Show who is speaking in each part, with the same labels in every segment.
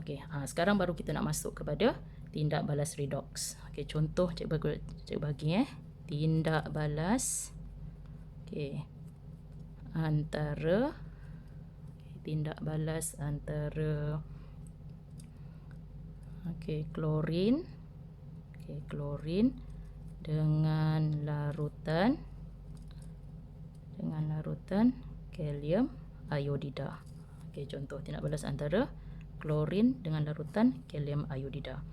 Speaker 1: Okey, sekarang baru kita nak masuk kepada tindak balas redox. Okey, contoh cikgu bagi tindak balas antara klorin dengan larutan kalium iodida. Okey, contoh tindak balas antara klorin dengan larutan kalium iodida.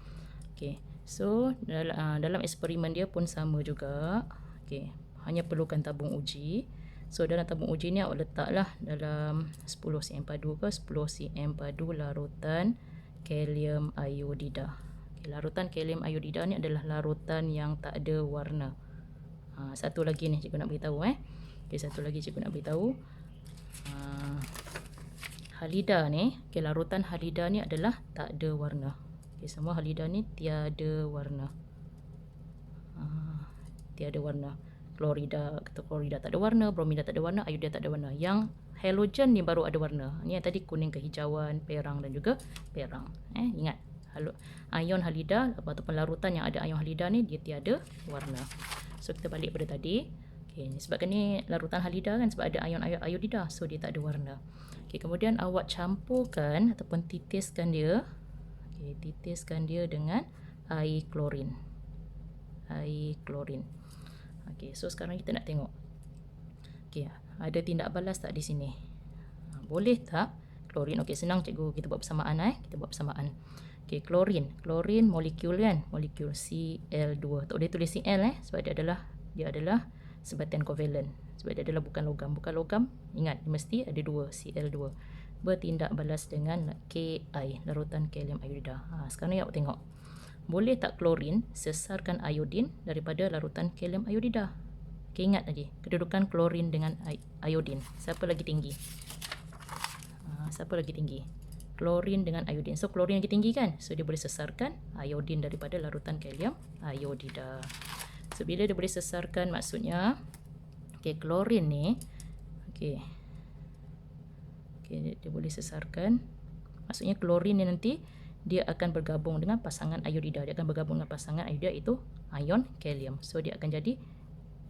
Speaker 1: Okey, so dalam eksperimen dia pun sama juga. Okey, hanya perlukan tabung uji. So dalam tabung uji ni awak letaklah dalam 10 cm padu ke 10 cm padu larutan kalium iodida. Okay, larutan kalium iodida ni adalah larutan yang tak ada warna. Satu lagi ni cikgu nak beritahu satu lagi cikgu nak beritahu. Halida ni, larutan halida ni adalah tak ada warna. Semua halida ni tiada warna. Klorida tak ada warna, bromida tak ada warna, iodida tak ada warna. Yang halogen ni baru ada warna. Ni yang tadi kuning kehijauan, perang dan juga perang. Ingat, ion halida ataupun larutan yang ada ion halida ni dia tiada warna. So kita balik pada tadi. Sebabkan ni larutan halida kan, sebab ada ion iodida, so dia tak ada warna. Kemudian awak campurkan ataupun titiskan dia. Titiskan dia dengan air klorin. So sekarang kita nak tengok. Ada tindak balas tak di sini? Boleh tak klorin? Senang cikgu, kita buat persamaan klorin molekul kan, molekul Cl2. Tak boleh tulis Cl sebab dia adalah sebatian kovalen. Sebab dia adalah bukan logam. Ingat, mesti ada 2 Cl2. Bertindak balas dengan Ki, larutan kalium iodida. Sekarang ni awak tengok. Boleh tak klorin sesarkan iodin daripada larutan kalium iodida? Ingat lagi, kedudukan klorin dengan iodin. Siapa lagi tinggi? Klorin dengan iodin. So klorin lagi tinggi kan? So dia boleh sesarkan iodin daripada larutan kalium iodida. So bila dia boleh sesarkan, maksudnya klorin ni dia boleh sesarkan. Maksudnya klorin ni nanti dia akan bergabung dengan pasangan iodida. Dia akan bergabung dengan pasangan iodida, itu ion kalium. So dia akan jadi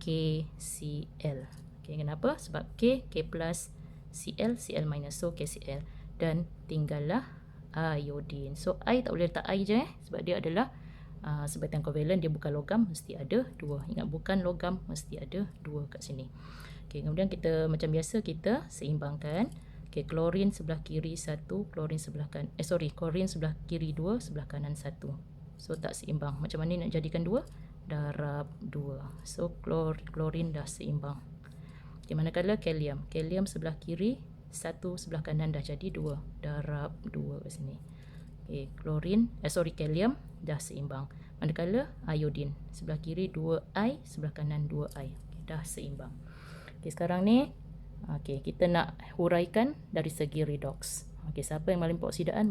Speaker 1: KCl. Kenapa? Sebab K plus, Cl minus. So KCl. Dan tinggallah iodin. So I tak boleh letak I je sebab dia adalah sebatian kovalen, dia bukan logam, mesti ada 2. Ingat, bukan logam, mesti ada 2 kat sini. Kemudian kita macam biasa kita seimbangkan. Klorin sebelah kiri 1, klorin sebelah kiri 2, sebelah kanan 1. So tak seimbang. Macam mana nak jadikan 2? Darab 2. So klorin dah seimbang. Manakala kalium sebelah kiri 1, sebelah kanan dah jadi 2. Darab 2 kat sini. Kalium dah seimbang. Manakala iodin sebelah kiri 2I, sebelah kanan 2I. Dah seimbang. Sekarang ni kita nak huraikan dari segi redox. Siapa yang mengalami peroksidaan,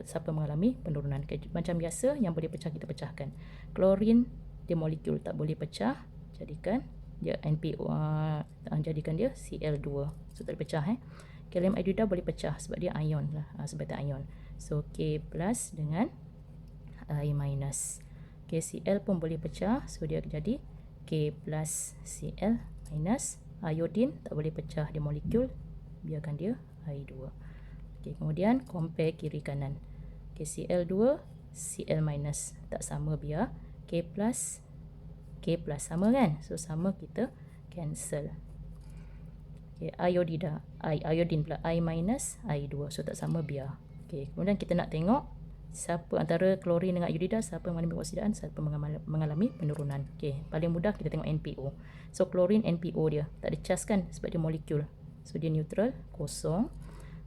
Speaker 1: siapa mengalami penurunan. Macam biasa, yang boleh pecah kita pecahkan. Klorin dia molekul, tak boleh pecah, jadikan dia NPO, jadikan dia Cl2. So tak boleh pecah. Kalium iodida boleh pecah sebab dia ion lah, sebatian ion. So K plus dengan I minus. Cl pun boleh pecah, so dia jadi K plus Cl minus. Iodin tak boleh pecah, dia molekul, biarkan dia I2. Kemudian compare kiri kanan. Cl2, Cl minus, tak sama, biar K plus sama kan? So sama, kita cancel. Iodin pula I minus I2, so tak sama, biar. Kemudian kita nak tengok siapa antara klorin dengan iodida, siapa mengalami peroksidaan, siapa mengalami penurunan. Paling mudah kita tengok NPO. So klorin NPO dia tak ada charge kan, sebab dia molekul. So dia neutral, kosong.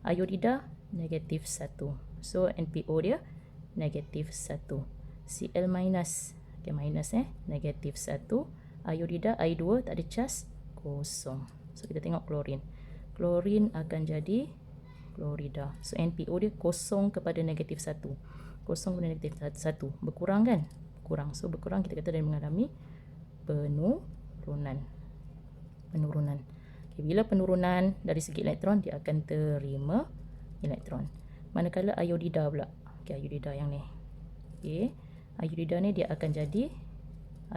Speaker 1: Iodida negatif 1. So NPO dia negatif 1. Cl minus, minus negatif 1. Iodida I2 tak ada charge, kosong. So kita tengok klorin. Klorin akan jadi klorida. So NPO dia kosong kepada negatif 1. Kosong kepada negatif 1. Berkurang kan? Kurang. So berkurang, kita kata dia mengalami penurunan. Bila penurunan dari segi elektron, dia akan terima elektron. Manakala iodida pula. Okey, iodida yang ni. Okey. Iodida ni dia akan jadi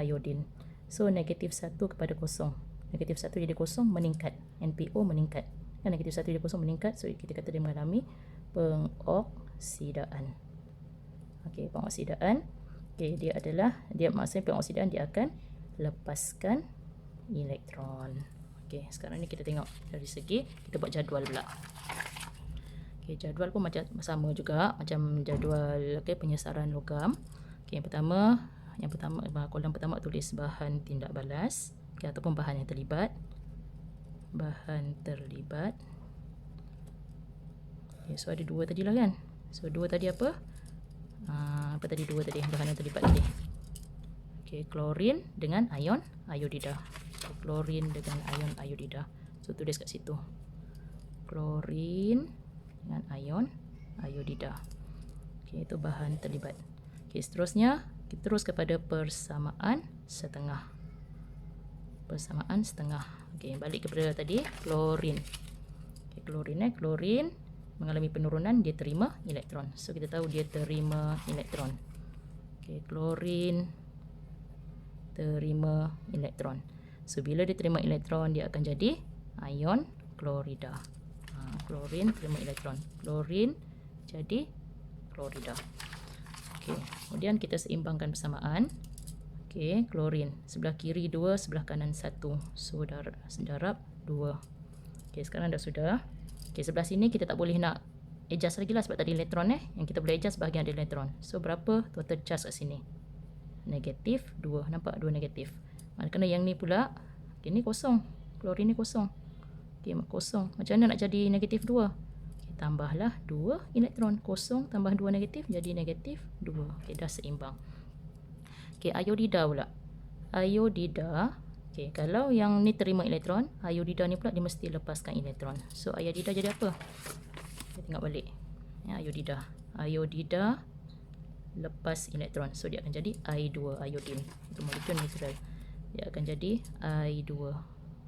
Speaker 1: iodin. So negatif 1 kepada kosong. Negatif 1 jadi kosong, meningkat. NPO meningkat. Kan negatif 1 jadi kosong, meningkat. So kita kata dia mengalami pengoksidaan. Okey, pengoksidaan. Okey, dia maksudnya pengoksidaan dia akan lepaskan elektron. Okey, sekarang ni kita tengok dari segi kita buat jadual pula. Okey, jadual pun macam sama juga macam jadual penyesaran logam. Okey, yang pertama kolom pertama tulis bahan tindak balas, ataupun bahan yang terlibat. Bahan terlibat. Okey, so ada dua tadi lah kan. So dua tadi apa? Apa tadi dua tadi? Bahan yang terlibat tadi. Okey, klorin dengan ion iodida. Klorin dengan ion iodida. So tulis kat situ. Klorin dengan ion iodida. Okey, itu bahan terlibat. Okey, seterusnya kita terus kepada persamaan setengah. Persamaan setengah. Okey, balik kepada tadi klorin. Okey, klorin mengalami penurunan, dia terima elektron. So kita tahu dia terima elektron. Okey, klorin terima elektron. So bila dia terima elektron, dia akan jadi ion klorida. Klorin terima elektron. Klorin jadi klorida. Okey, kemudian kita seimbangkan persamaan. Okey, klorin sebelah kiri 2, sebelah kanan 1. So darab 2. Okey, sekarang dah sudah. Okey, sebelah sini kita tak boleh nak adjust lagi lah sebab tadi elektron yang kita boleh adjust bahagian ada elektron. So berapa total charge kat sini? Negatif 2. Nampak 2 negatif. Kerana yang ni pula, okay, ni kosong. Klorin ni kosong. Okay, kosong. Macam mana nak jadi negatif 2? Okay, tambahlah 2 elektron. Kosong tambah 2 negatif jadi negatif 2. Okay, dah seimbang. Okay, iodida pula. Iodida, okay, kalau yang ni terima elektron, iodida ni pula dia mesti lepaskan elektron. So iodida jadi apa? Kita tengok balik. Ya, iodida. Iodida lepas elektron. So dia akan jadi I2, iodin. Itu molekul neutral. Dia akan jadi I2.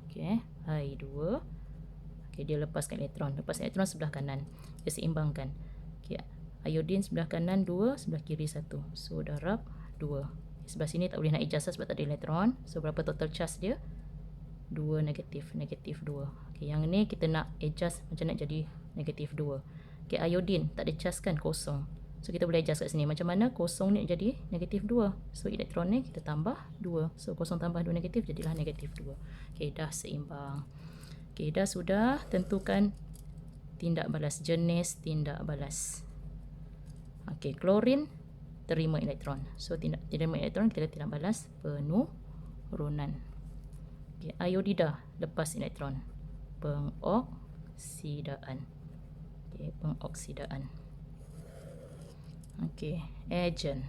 Speaker 1: Okey, I2. Okey, dia lepaskan elektron. Lepas elektron sebelah kanan. Dia seimbangkan. Okey, iodin sebelah kanan 2, sebelah kiri 1. So darab 2. Sebelah sini tak boleh nak adjust sebab tak ada elektron. So berapa total charge dia? 2 negatif, negatif 2. Okey, yang ni kita nak adjust macam nak jadi negatif 2. Okey, iodin tak ada charge kan, kosong. So kita boleh adjust kat sini. Macam mana kosong ni jadi negatif 2. So elektron ni kita tambah 2. So kosong tambah 2 negatif jadilah negatif 2. Okey, dah seimbang. Okey, dah sudah. Tentukan tindak balas, jenis tindak balas. Okey, klorin terima elektron. So terima elektron kita tindak balas penurunan. Okey, iodida lepas elektron. Pengoksidaan. Okey, pengoksidaan. Okey, agent.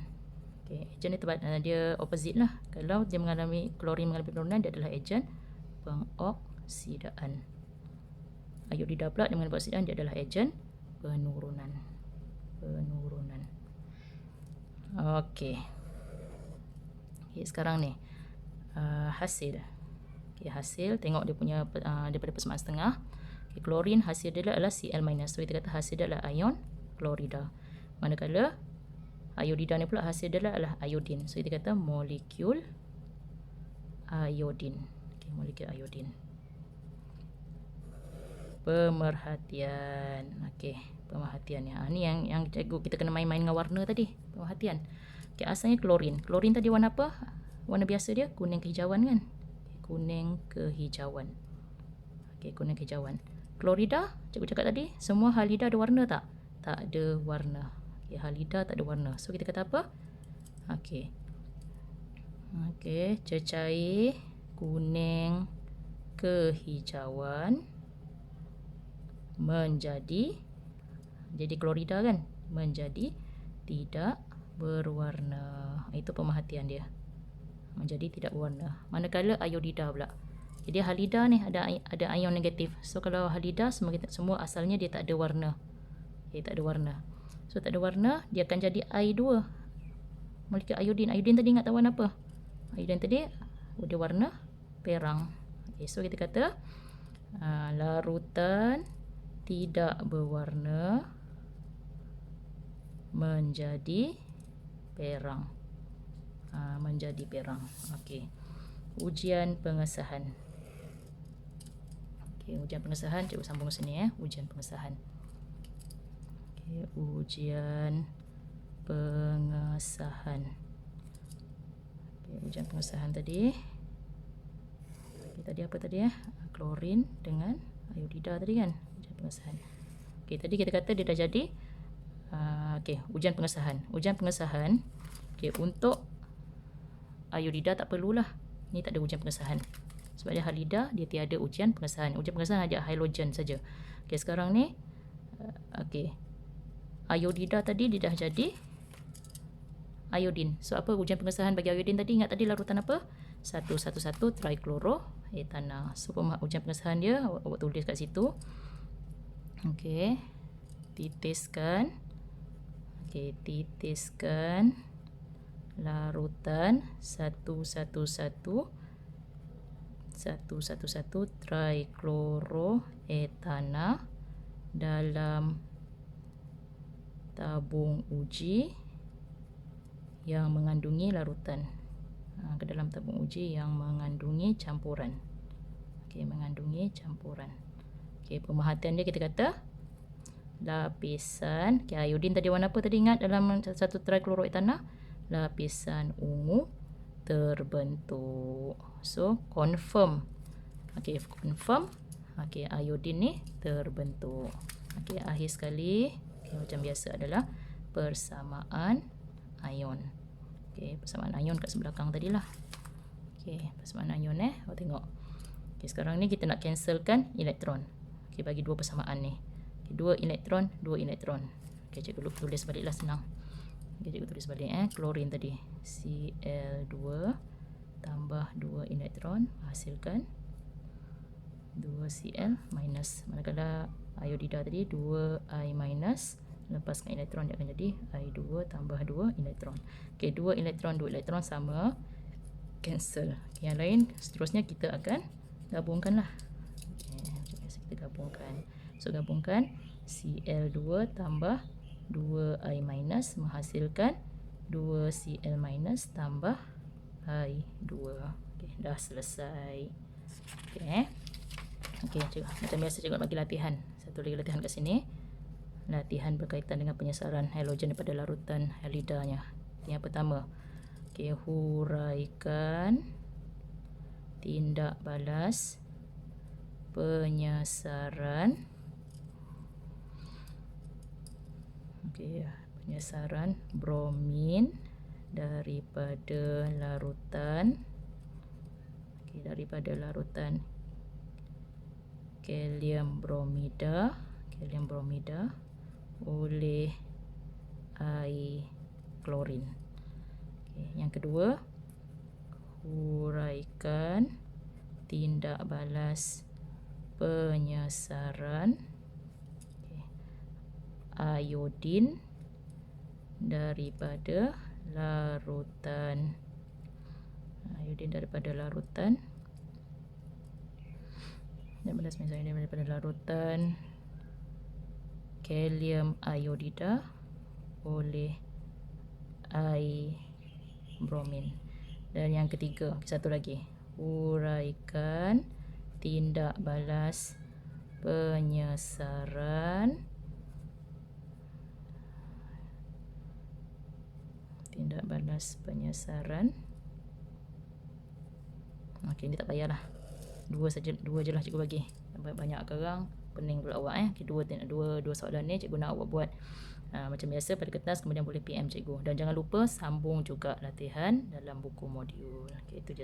Speaker 1: Okey, agent ni dia opposite lah. Kalau dia mengalami klorin mengalami penurunan, dia adalah agent pengoksidaan. Iodida pula dia mengalami pengoksidaan, dia adalah agent penurunan. Penurunan. Okey. Okey, sekarang ni hasil. Okey, hasil tengok dia punya daripada persamaan setengah. Okey, klorin hasil dia adalah Cl-. So kita kata hasil dia adalah ion klorida. Manakala iodida ni pula hasil dia adalah iodin. So kita kata molekul iodin. Okey, molekul iodin. Pemerhatian. Okey, pemerhatian ya. Ni yang cikgu kita kena main-main dengan warna tadi. Pemerhatian. Okey, asalnya klorin. Klorin tadi warna apa? Warna biasa dia kuning kehijauan kan? Okay, kuning kehijauan. Okey, kuning kehijauan. Klorida, cikgu cakap tadi, semua halida ada warna tak? Tak ada warna. Okey, halida tak ada warna. So kita kata apa? Okey. Okey, cecair kuning kehijauan menjadi klorida kan? Menjadi tidak berwarna. Itu pemerhatian dia. Menjadi tidak berwarna. Manakala iodida pula. Jadi halida ni ada ion negatif. So kalau halida semua asalnya dia tak ada warna. Okay, tak ada warna. So tak ada warna, dia akan jadi I2. Molekul iodin. Iodin tadi ingat tak warna apa? Iodin tadi dia warna perang. Okay, so kita kata larutan tidak berwarna menjadi perang. Menjadi perang. Okey. Ujian pengesahan. Okey, ujian pengesahan cikgu sambung sini ujian pengesahan. Okey, ujian pengesahan. Okey, ujian pengesahan tadi. Okey, tadi apa tadi klorin dengan iodida tadi kan, ujian pengesahan. Okey, tadi kita kata dia dah jadi. Okey, ujian pengesahan. Ujian pengesahan. Okey, untuk iodida tak perlulah. Ni tak ada ujian pengesahan. Sebab dia halida, dia tiada ujian pengesahan. Ujian pengesahan hanya halogen saja. Okey, sekarang ni okey. Iodida tadi dia dah jadi iodin. So apa ujian pengesahan bagi iodin tadi? Ingat tadi larutan apa? 111 trichloroetana. So ujian pengesahan dia awak tulis kat situ. Okey. Titiskan. Okey, titiskan larutan 111 trichloroetana dalam tabung uji yang mengandungi larutan. Ke dalam tabung uji yang mengandungi campuran. Okey, mengandungi campuran. Okey, pemerhatian dia kita kata lapisan, iodin tadi warna apa tadi ingat dalam satu trichloroetana? Lapisan ungu terbentuk. So, confirm. Okey, confirm. Okey, iodin ni terbentuk. Okey, akhir sekali, macam biasa adalah persamaan ion. Okey, persamaan ion kat sebelakang tadilah. Okey, persamaan ion awak tengok. Okey, sekarang ni kita nak cancelkan elektron. Okey, bagi dua persamaan ni. Okay, dua elektron. Okey, cikgu tulis baliklah senang. Okey, cikgu tulis balik klorin tadi. Cl2 tambah 2 elektron hasilkan 2Cl minus. Manakala iodida tadi 2I minus, lepaskan elektron dia akan jadi I2 tambah 2 elektron. Okey, 2 elektron sama, cancel. Okay, yang lain seterusnya kita akan gabungkanlah. Okey, macam biasa kita gabungkan. So gabungkan Cl2 tambah 2I minus menghasilkan 2Cl minus tambah I2. Okey, dah selesai. Okey. Okey, cikgu macam biasa cikgu bagi latihan. Satu lagi latihan kat sini. Latihan berkaitan dengan penyesaran halogen daripada larutan halidanya. Yang pertama, okey, huraikan tindak balas penyesaran. Okey, penyesaran bromin daripada larutan. Okey, daripada larutan kalium bromida oleh air klorin. Okey, yang kedua, huraikan tindak balas penyesaran iodin daripada larutan daripada larutan kalium iodida oleh air bromin. Dan yang ketiga, satu lagi, huraikan tindak balas penyesaran Okey, ni tak payahlah. Dua je lah cikgu bagi. Banyak sekarang pening pula awak Okay, dua soalan ni cikgu nak awak buat macam biasa pada kertas, kemudian boleh PM cikgu. Dan jangan lupa sambung juga latihan dalam buku modul. Okey, itu je.